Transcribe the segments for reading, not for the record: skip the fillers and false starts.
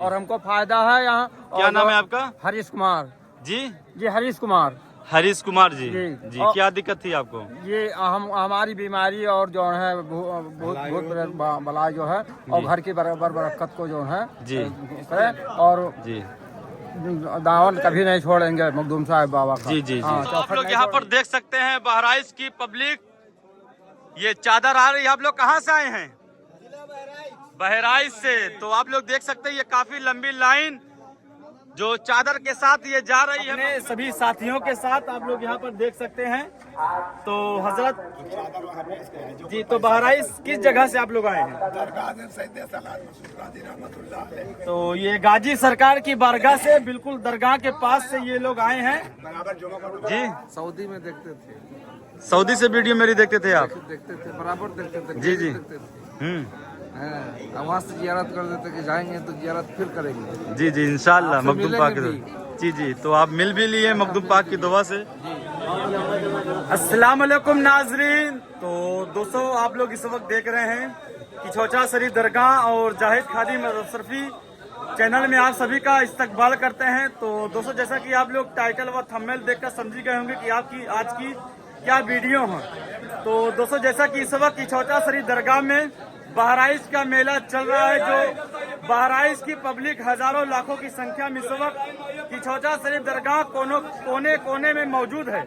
और हमको फायदा है यहाँ। क्या नाम है आपका? हरीश कुमार जी जी, हरीश कुमार। हरीश कुमार जी जी। जी क्या दिक्कत थी आपको? ये हमारी बीमारी और जो है भूत बला जो है और घर की बराबर बरकत को जो है जी करे और जी दावन कभी नहीं छोड़ेंगे मखदूम साहब बाबा का। जी जी जी हाँ, तो आप लोग यहाँ पर देख सकते हैं बहराइच की पब्लिक, ये चादर आ रही है। आप लोग कहाँ से आए हैं? बहराइच से। तो आप लोग देख सकते हैं ये काफी लंबी लाइन जो चादर के साथ ये जा रही है। अपने सभी साथियों के साथ आप लोग यहाँ पर देख सकते हैं। तो हजरत जी, तो बहराइच किस जगह से आप लोग आए हैं? तो ये गाजी सरकार की बारगाह से बिल्कुल दरगाह के पास से ये लोग आए हैं जी। सऊदी में देखते थे, सऊदी से वीडियो मेरी देखते थे आप? देखते थे, बराबर देखते थे। जी जी। देखते थे। वहाँ से जियारत कर देते कि जाएंगे तो जियारत फिर करेंगे। जी जी इंशाल्लाह आपसे मखदूम पाक की मिलेंगे दुआ। जी जी, तो आप मिल भी लिए मखदूम पाक की दुआ से। अस्सलाम वालेकुम नाजरीन। तो दोस्तों आप लोग इस वक्त देख रहे हैं कि चौचा शरीफ दरगाह और जाहिद खादिम अशरफी चैनल में आप सभी का इस्तकबाल करते हैं। तो दोस्तों जैसा कि आप लोग टाइटल व थंबनेल देखकर समझ गए होंगे कि आपकी आज की क्या वीडियो है। तो दोस्तों जैसा कि इस वक्त चौचा शरीफ दरगाह में बहराइच का मेला चल रहा है, जो बहराइच की पब्लिक हजारों लाखों की संख्या में इस वक्त चौचा शरीफ दरगाह कोने कोने में मौजूद है।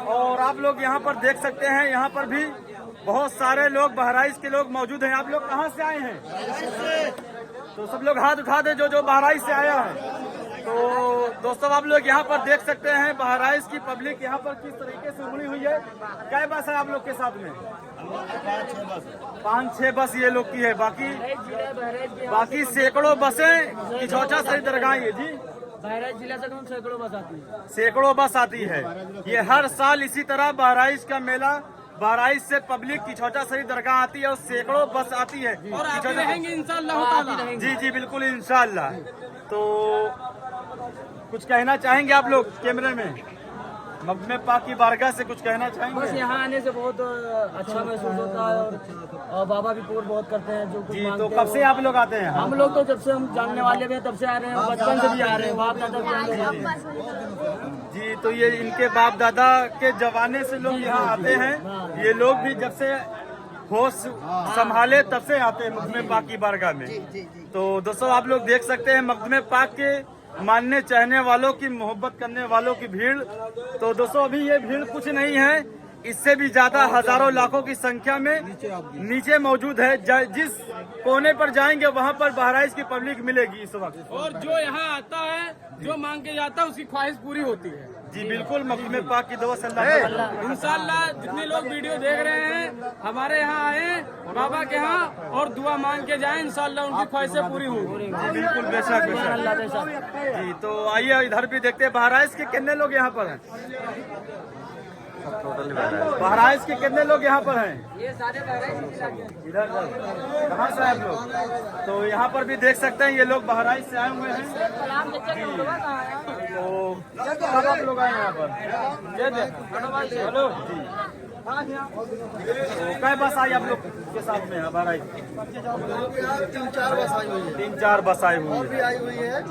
और आप लोग यहाँ पर देख सकते हैं, यहाँ पर भी बहुत सारे लोग बहराइच के लोग मौजूद हैं। आप लोग कहाँ से आए हैं? तो सब लोग हाथ उठा दे जो बहराइच से आया है। तो दोस्तों आप लोग यहाँ पर देख सकते हैं बहराइच की पब्लिक यहाँ पर किस तरीके से उमड़ी हुई है। क्या बस है आप लोग के साथ में? 5-6 बस ये लोग की है, बाकी सैकड़ों बसें चौचा शरीफ दरगाह है जी। बहराइच जिला से सैकड़ों बस आती है, सैकड़ों बस आती है। ये हर साल इसी तरह बहराइच का मेला, बहराइच से पब्लिक की चौचा शरीफ दरगाह आती है और सैकड़ों बस आती है और आते रहेंगे इंशाअल्लाह। जी जी बिल्कुल इंशाअल्लाह। तो कुछ कहना चाहेंगे आप लोग कैमरे में? मखदूम पाक की बारगाह से कुछ कहना चाहेंगे? बस यहाँ आने से बहुत अच्छा महसूस होता है और बाबा भी पूर्ण बहुत करते हैं जो कुछ जी। मांगते तो हैं कब से आप लोग आते हैं? हम लोग तो जब से हम जानने वाले भी हैं तब से आ रहे हैं, बचपन से भी आ रहे हैं। बाप दादा भी हम लोग जी। तो ये इनके बाप दादा के जमाने से लोग यहाँ आते हैं। ये लोग भी जब से होश संभाले तब से आते हैं मखदूम पाक की बारगाह में। तो दोस्तों आप लोग देख सकते हैं मखदूम पाक के मानने चाहने वालों की, मोहब्बत करने वालों की भीड़। तो दोस्तों अभी ये भीड़ कुछ नहीं है, इससे भी ज्यादा हजारों लाखों की संख्या में नीचे मौजूद है। जिस कोने पर जाएंगे वहाँ पर बहराइच की पब्लिक मिलेगी इस वक्त। और जो यहाँ आता है, जो मांग के जाता है उसकी ख्वाहिश पूरी होती है। जी बिल्कुल मखदूम पाक की दुआ सल्लल्लाहु इंशाअल्लाह जितने लोग वीडियो देख रहे हैं हमारे यहाँ आए बाबा के यहाँ और दुआ मांग के जाएं, इंशाअल्लाह उनकी ख्वाहिशें पूरी होंगी। जी बिल्कुल बेशक बेशक। जी तो आइए इधर भी देखते हैं बहराइच के कितने लोग यहाँ पर हैं। बहराइच के कितने लोग यहाँ पर हैं? ये सारे इधर कहाँ से आप लोग? तो यहाँ पर भी देख सकते हैं ये लोग बहराइच से आए हुए हैं। तो कब आप लोग आए यहाँ पर? हेलो जी। तो कै बस आई आप लोग के साथ में? बहराइच 3-4 बस आई हुई है।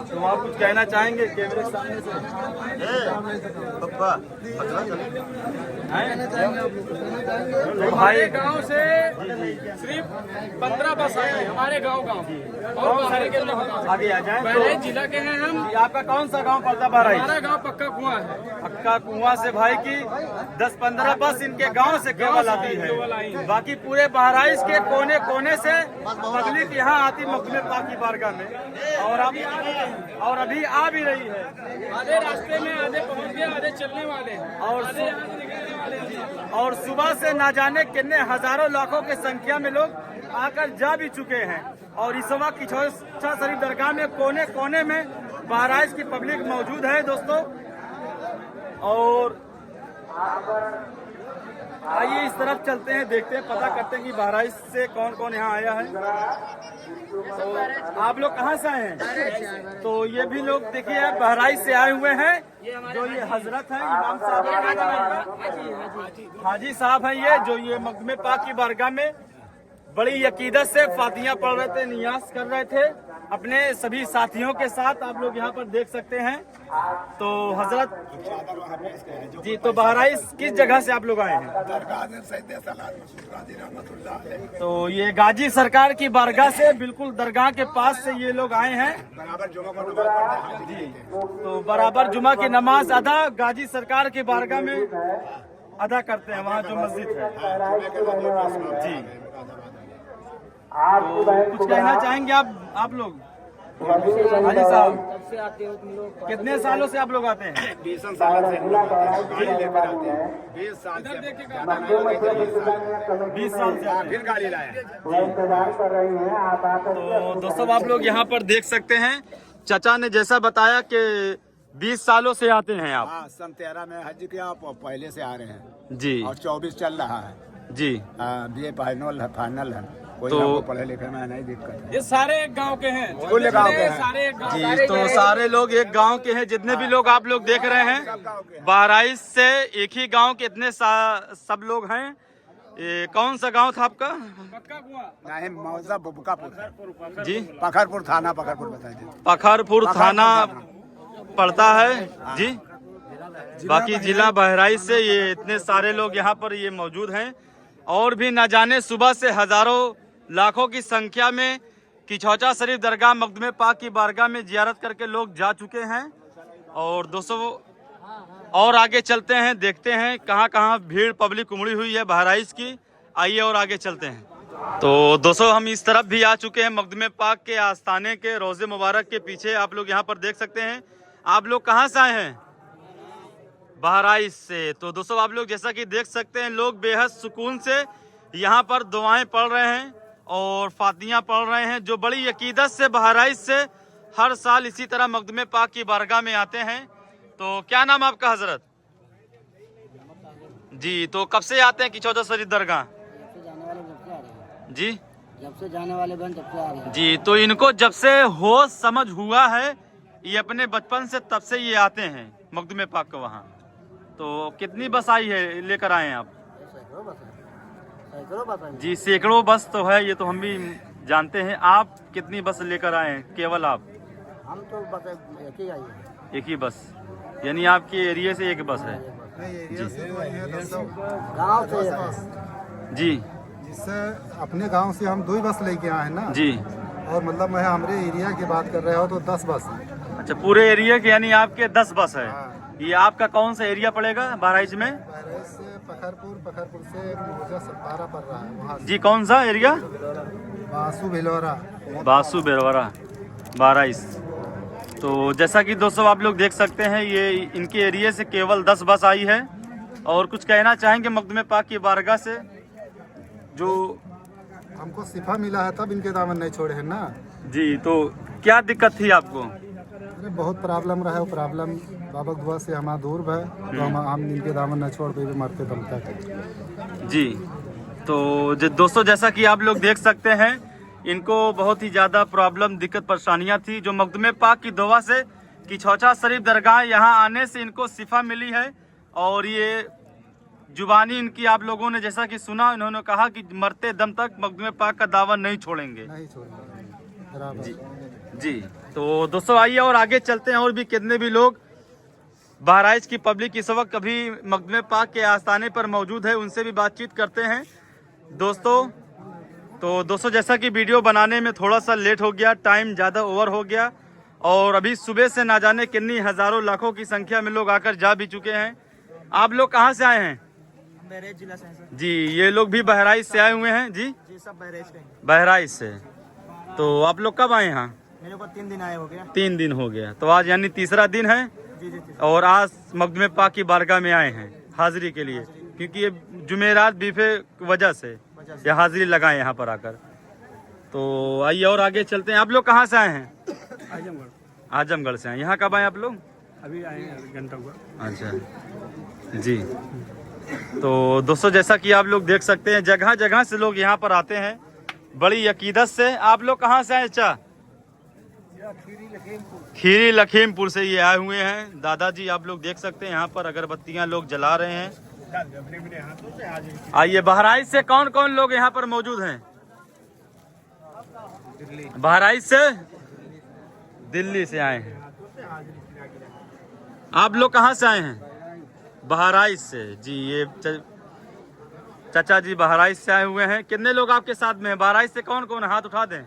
तो आप कुछ कहना चाहेंगे कैमरे के सामने से? तो भाई गांव से सिर्फ 15 बस आए हैं हमारे गांव और सारे के लोग आगे आ जाए। बहराइच जिला के हैं हम। आपका कौन सा गांव पड़ता? बहराइच। हमारा गांव पक्का कुआं है। पक्का कुआं से भाई की 10-15 बस इनके गांव से केवल आती है। बाकी पूरे बहराइच के कोने कोने से पब्लिक यहाँ आती मखदूम पाक की बारगाह में। और अभी आ भी रही है। आधे रास्ते में, आधे पहुंच गए, आधे चलने वाले हैं और सुबह से ना जाने कितने हजारों लाखों की संख्या में लोग आकर जा भी चुके हैं। और इस वक्त चौचा शरीफ दरगाह में कोने कोने में बहराइच की पब्लिक मौजूद है दोस्तों। और आइए इस तरफ चलते हैं, देखते हैं, पता करते हैं कि बहराइच से कौन कौन यहाँ आया है। तो आप लोग कहाँ से आए हैं? तो ये भी लोग देखिए बहराइच से आए हुए हैं। जो ये हजरत हैं इमाम साहब, हाजी साहब हैं ये, जो ये मखदूम पाक की बारगाह में बड़ी अकीदत से फातिया पढ़ रहे थे, नियाज कर रहे थे अपने सभी साथियों के साथ। आप लोग यहाँ पर देख सकते हैं। तो हजरत जी, तो बहराइच किस जगह से आप लोग आए हैं? तो ये गाजी सरकार की बारगाह से, बिल्कुल दरगाह के पास से ये लोग आए हैं जी। तो बराबर जुमा की नमाज अदा गाजी सरकार की बारगाह में अदा करते हैं, वहाँ जो मस्जिद है जी। तो कुछ कहना चाहेंगे आप लोग? हाजी साहब, कितने सालों से आप लोग आते हैं? 20 साल से 20 साल से 20 साल से फिर गाड़ी लाए। तो दोस्तों आप लोग यहाँ पर देख सकते हैं, चाचा ने जैसा बताया कि 20 सालों से आते हैं आप। हाँ, सन 13 में हज किया, पहले से आ रहे हैं जी। और 24 चल रहा है जी। BA फाइनल है। कोई तो हमको पढ़े लिखे में नहीं दिक्कत है। ये सारे एक गांव के हैं, कुल गांव के हैं। सारे एक गांव जी। तो सारे लोग एक गांव के हैं, जितने भी लोग आप लोग देख रहे हैं बहराइच से एक ही गांव के इतने सब लोग हैं। ये कौन सा गांव था आपका? पक्का कुआं। नहीं, मौजा बुबकापुर जी। पखरपुर थाना, पखरपुर बताइए। पखरपुर थाना पड़ता है जी। बाकी जिला बहराइच से ये इतने सारे लोग यहाँ पर ये मौजूद हैं। और भी न जाने सुबह से हजारों लाखों की संख्या में किछौचा शरीफ दरगाह मकदूम पाक की बारगाह में जियारत करके लोग जा चुके हैं। और दोस्तों और आगे चलते हैं, देखते हैं कहाँ कहाँ भीड़ पब्लिक उमड़ी हुई है बहराइच की। आइए और आगे चलते हैं। तो दोस्तों हम इस तरफ भी आ चुके हैं, मकदूम पाक के आस्थाने के रोज़े मुबारक के पीछे आप लोग यहाँ पर देख सकते हैं। आप लोग कहाँ से आए हैं? बहराइच से। तो दोस्तों आप लोग जैसा कि देख सकते हैं, लोग बेहद सुकून से यहाँ पर दुआएं पढ़ रहे हैं और फातियाँ पढ़ रहे हैं, जो बड़ी अकीदत से बहराइच से हर साल इसी तरह मकदूम पाक की बारगाह में आते हैं। तो क्या नाम आपका हजरत? जी। तो कब से आते हैं किछौचा शरीफ दरगाह? जी, जब से जाने वाले बन तब से आ रहे हैं जी। तो इनको जब से होश समझ हुआ है, ये अपने बचपन से तब से ये आते हैं मकदूम पाक को वहाँ। तो कितनी बस आई है लेकर आए हैं आप? सैकड़ों बस हैं। जी, सैकड़ों बस तो है, ये तो हम भी जानते हैं। आप कितनी बस लेकर आए हैं? केवल आप? हम तो बस एक ही आई है। एक ही बस, यानी आपके एरिया से एक बस है गाँव से जी। जिससे अपने गांव से हम 2 बस लेके आए हैं ना जी। और मतलब मैं हमारे एरिया की बात कर रहे हो तो 10 बस है। अच्छा, पूरे एरिया के यानी आपके 10 बस है। हाँ। ये आपका कौन सा एरिया पड़ेगा बहराइच में? बहराइच से पखरपुर से मौजा सपारा पड़ रहा है वहाँ जी। कौन सा एरिया? बासु भिलौरा। बासु बेरवरा, बहराइच। तो जैसा कि दोस्तों आप लोग देख सकते हैं, ये इनके एरिया से केवल 10 बस आई है। और कुछ कहना चाहेंगे मकदूम पाक की बारगाह से? जो हमको सिफा मिला है तब इनके दामन नहीं छोड़े हैं ना जी। तो क्या दिक्कत थी आपको? अरे बहुत प्रॉब्लम रहा है, वो प्रॉब्लम बाबा की दुआ से हमारा दूर है तो हम इनके दामन नहीं छोड़ पे मरते दम तक जी। तो दोस्तों जैसा कि आप लोग देख सकते हैं, इनको बहुत ही ज़्यादा प्रॉब्लम, दिक्कत, परेशानियां थी, जो मकदूम पाक की दुआ से किछौचा शरीफ दरगाह यहाँ आने से इनको शिफा मिली है। और ये जुबानी इनकी आप लोगों ने जैसा कि सुना, इन्होंने कहा कि मरते दम तक मकदूम पाक का दावा नहीं छोड़ेंगे। नहीं छोड़ेंगे जी। जी। तो दोस्तों आइए और आगे चलते हैं। और भी कितने भी लोग बहराइच की पब्लिक इस वक्त कभी मकदूम पाक के आस्थाने पर मौजूद है, उनसे भी बातचीत करते हैं दोस्तों। तो दोस्तों जैसा कि वीडियो बनाने में थोड़ा सा लेट हो गया, टाइम ज़्यादा ओवर हो गया, और अभी सुबह से ना जाने कितनी हज़ारों लाखों की संख्या में लोग आकर जा भी चुके हैं। आप लोग कहाँ से आए हैं? बहराइच जिला से हैं जी। ये लोग भी बहराइच से आए हुए हैं जी। जी, सब बहराइच के हैं। बहराइच से। तो आप लोग कब आए यहाँ? मेरे को 3 दिन आए हो गया। 3 दिन हो गया। तो आज यानी तीसरा दिन है। जी जी। और आज मकदूम पाक की बारगाह में आए हैं हाजिरी के लिए, क्योंकि ये जुमेरात बीफे वजह से ये हाजिरी लगाए यहाँ पर आकर। तो आइए और आगे चलते हैं। आप लोग कहाँ से आए हैं? आजमगढ़। आजमगढ़ से आए। यहाँ कब आए आप लोग? अभी आए हैं घंटा हुआ। अच्छा जी। तो दोस्तों जैसा कि आप लोग देख सकते हैं, जगह जगह से लोग यहाँ पर आते हैं बड़ी अकीदत से। आप लोग कहाँ से आए? चा खीरी लखीमपुर से ये आए हुए हैं दादाजी। आप लोग देख सकते हैं यहाँ पर अगरबत्तियाँ लोग जला रहे हैं। आइए, बहराइच से कौन कौन लोग यहाँ पर मौजूद हैं? बहराइच से दिल्ली से आए हैं। आप लोग कहाँ से आए हैं? बहराइच से। जी ये चाचा जी बहराइच से आए हुए हैं। कितने लोग आपके साथ में हैं? बहराइच से कौन कौन? हाथ उठा दें।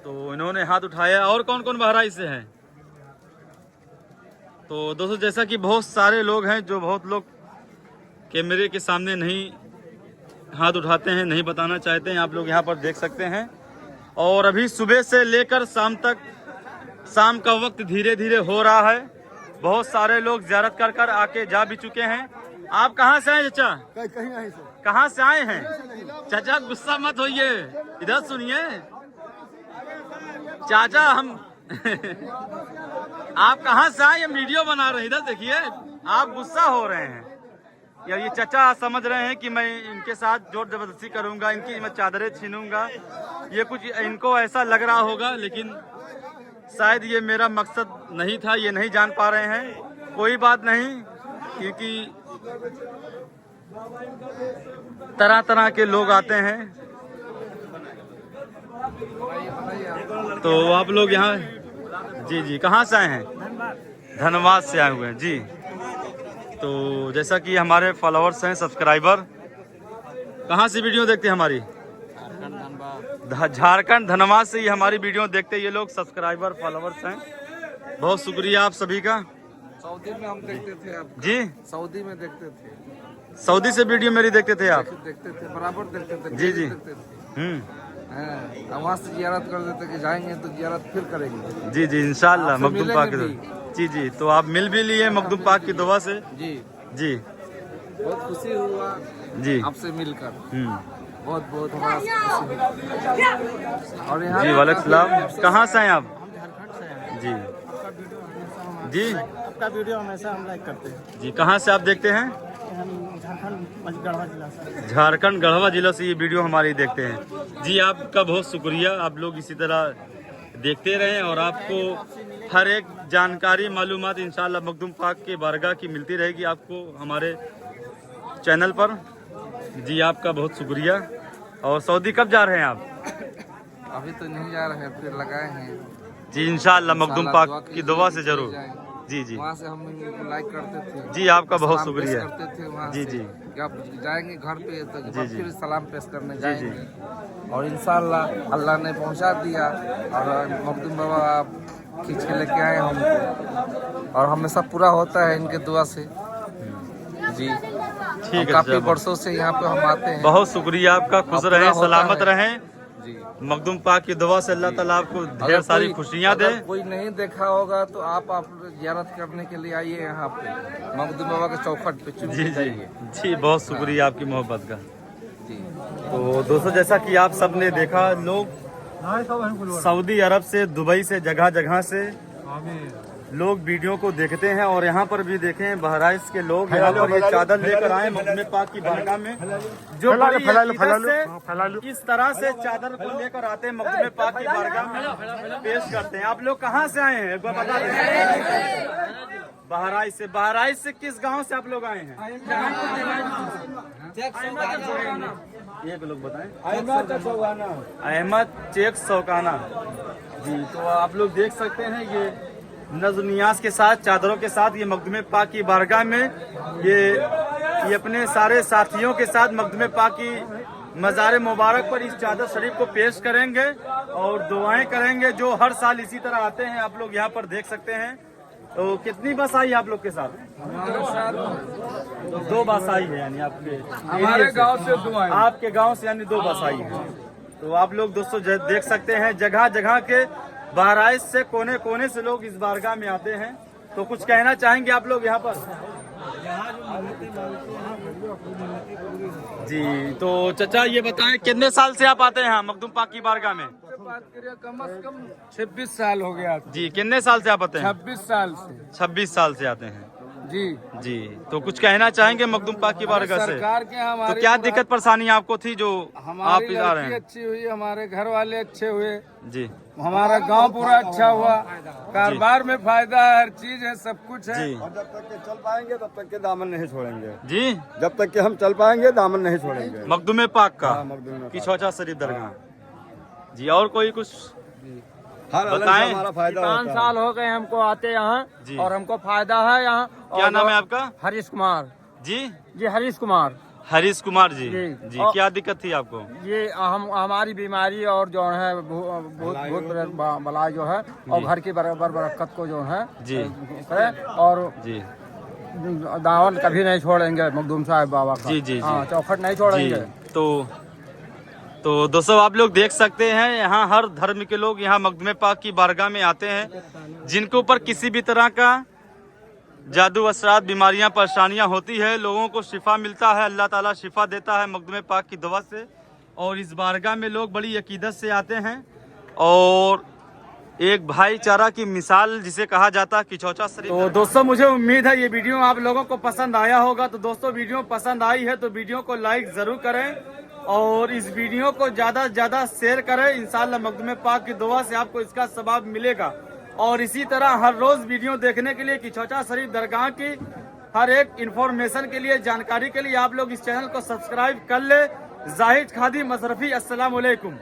तो इन्होंने हाथ उठाया। और कौन कौन बहराइच से हैं? तो दोस्तों जैसा कि बहुत सारे लोग हैं जो बहुत लोग कैमरे के सामने नहीं हाथ उठाते हैं, नहीं बताना चाहते हैं। आप लोग यहाँ पर देख सकते हैं। और अभी सुबह से लेकर शाम तक, शाम का वक्त धीरे धीरे हो रहा है। बहुत सारे लोग ज़ियारत कर कर आके जा भी चुके हैं। आप कहाँ से आए चाचा? कहाँ से आए हैं? चाचा गुस्सा मत होइए, इधर सुनिए चाचा। हम आप कहाँ से आए? हम वीडियो बना रहे हैं, इधर देखिए। आप गुस्सा हो रहे हैं या ये चाचा समझ रहे हैं कि मैं इनके साथ जोर जबरदस्ती करूंगा, इनकी मैं चादरें छीनूंगा। ये कुछ इनको ऐसा लग रहा होगा, लेकिन शायद ये मेरा मकसद नहीं था, ये नहीं जान पा रहे हैं। कोई बात नहीं, क्योंकि तरह तरह के लोग आते हैं। तो आप लोग यहाँ जी जी कहाँ से आए हैं? धनबाद से आए हुए हैं जी। तो जैसा कि हमारे फॉलोअर्स हैं, सब्सक्राइबर, कहाँ से वीडियो देखते हैं हमारी? झारखंड धनबाद से ही हमारी वीडियो देखते हैं ये लोग, सब्सक्राइबर फॉलोअर्स हैं। बहुत शुक्रिया आप सभी का। सऊदी में हम देखते थे आप जी, सऊदी में देखते थे, सऊदी से वीडियो मेरी देखते थे आप? देखते थे, बराबर देखते थे। जी जी। देखते थे। वहाँ से जियारत कर देते कि जाएंगे तो जियारत फिर करेंगे। जी जी इंशाल्लाह आपसे मखदूम पाक की मिलेंगे दुआ। जी जी, तो आप मिल भी लिए मखदूम पाक की दुआ से? जी जी बहुत खुशी हुआ जी। आपसे मिलकर, बहुत बहुत हमारा खुशी हुआ। और यहाँ जी वालेकुम सलाम। कहाँ से हैं आप? जी जी। आपका वीडियो हमेशा हम लाइक करते हैं। जी कहाँ से आप देखते हैं? हम झारखंड गढ़वा जिला से। झारखंड गढ़वा जिला से ये वीडियो हमारी देखते हैं। जी आपका बहुत शुक्रिया। आप लोग इसी तरह देखते रहें और आपको हर एक जानकारी मालूमात इंशाल्लाह मखदूम पाक के बारगाह की मिलती रहेगी आपको हमारे चैनल पर। जी आपका बहुत शुक्रिया। और सऊदी कब जा रहे हैं आप? अभी तो नहीं जा रहे हैं, फिर लगाए हैं। जी इंशाल्लाह मखदूम पाक की दुआ से जरूर। जी जी वहाँ से हम लाइक करते थे। जी आपका बहुत सलाम पेश शुक्रिया। करते थे वहाँ जी से जी कि आप जाएंगे घर पे तो जी, जी। फिर सलाम पेश करने जी जाएंगे। और इंशाल्लाह अल्लाह ने पहुँचा दिया और मखदूम बाबा आप खींच के लेके आए हमको, और हमेशा पूरा होता है इनके दुआ से। जी ठीक है। काफी वर्षों से यहाँ पे हम आते हैं। बहुत शुक्रिया आपका। खुश पूरा रहें, होता सलामत है। रहें। जी मखदूम पाक की दुआ से अल्लाह ताला आपको ढेर सारी खुशियाँ दे। कोई नहीं देखा होगा तो आप जियारत करने के लिए आइए यहाँ पे मखदूम बाबा के चौखट पे। जी जी जी बहुत शुक्रिया आपकी मोहब्बत का। जी तो दोस्तों जैसा कि आप सब ने देखा, लोग सऊदी अरब से, दुबई से, जगह जगह से लोग वीडियो को देखते हैं। और यहाँ पर भी देखें बहराइच के लोग यहाँ पर ये चादर लेकर आए मखदूम पाक की बारगाह में, जो बड़ी अकीदत से इस तरह से चादर को लेकर आते हैं मखदूम पाक की बारगाह में पेश करते हैं। आप लोग कहाँ से आए हैं एक बार बता दें? बहराइच से। बहराइच से किस गांव से आप लोग आए हैं? एक लोग बताएं। अहमद चेक सौकाना। जी तो आप लोग देख सकते हैं ये नज़्म-नियाज़ के साथ, चादरों के साथ ये मखदूम पाक की बारगाह में ये अपने सारे साथियों के साथ मखदूम पाक की मज़ार मुबारक पर इस चादर शरीफ को पेश करेंगे और दुआएं करेंगे, जो हर साल इसी तरह आते हैं। आप लोग यहाँ पर देख सकते हैं। तो कितनी बस आई आप लोग के साथ? दो बस आई है, यानी आपके हमारे गांव से आपके गांव से यानी दो बस आई है। तो आप लोग दोस्तों देख सकते हैं जगह जगह के बहराइच से कोने कोने से लोग इस बारगाह में आते हैं। तो कुछ कहना चाहेंगे आप लोग यहाँ पर? जी तो चाचा ये बताएं कितने साल से आप आते हैं मखदूम पाक की बारगाह में? बात करिए कम से कम 26 साल हो गया। जी कितने साल से आप आते हैं? 26 साल से। 26 साल से आते हैं। जी जी। तो कुछ कहना चाहेंगे मखदूम पाक की बारगाह से? सरकार के तो हमारी क्या दिक्कत परेशानी आपको थी जो आप हमारी इधर आ रहे लड़की हैं? अच्छी हुई, हमारे घर वाले अच्छे हुए, जी हमारा गांव पूरा अच्छा हुआ, कारोबार में फायदा है, हर चीज है, सब कुछ है। जी जब तक के चल पाएंगे तब तक के दामन नहीं छोड़ेंगे। जी। जब तक के हम चल पाएंगे दामन नहीं छोड़ेंगे। मखदूम पाक का मखदूम पाक। किछौचा शरीफ दरगाह। जी। और कोई कुछ हर अलग से बताएं। हमारा फायदा 5 होता है। साल हो गए हमको आते जी। यहाँ और हमको फायदा है यहाँ। क्या और नाम है आपका? हरीश कुमार जी। जी, हरीश कुमार हरीश कुमार जी। जी। जी। और- क्या दिक्कत थी आपको? ये हमारी बीमारी और जो है बहुत बला जो है और घर की बराबर बरकत को जो है जी। करे और जी दावत कभी नहीं छोड़ेंगे मखदूम साहब बाबा का। जी, जी, हाँ, जी। चौखट नहीं जी। छोड़ेंगे। तो दोस्तों आप लोग देख सकते हैं यहाँ हर धर्म के लोग यहाँ मखदूम पाक की बारगाह में आते हैं, जिनके ऊपर किसी भी तरह का जादू असरात बीमारियां परेशानियां होती है, लोगों को शिफा मिलता है। अल्लाह ताला शिफा देता है मखदूम पाक की दुआ से। और इस बारगाह में लोग बड़ी अकीदत से आते हैं और एक भाईचारा की मिसाल जिसे कहा जाता है किछौचा शरीफ। तो दोस्तों मुझे उम्मीद है ये वीडियो आप लोगों को पसंद आया होगा। तो दोस्तों वीडियो पसंद आई है तो वीडियो को लाइक जरूर करें और इस वीडियो को ज्यादा से ज्यादा शेयर करें। इंशाअल्लाह मखदूम पाक की दुआ से आपको इसका सवाब मिलेगा। और इसी तरह हर रोज वीडियो देखने के लिए किछौचा शरीफ दरगाह की हर एक इंफॉर्मेशन के लिए, जानकारी के लिए आप लोग इस चैनल को सब्सक्राइब कर ले। जाहिद खादी मशरफी, अस्सलाम वालेकुम।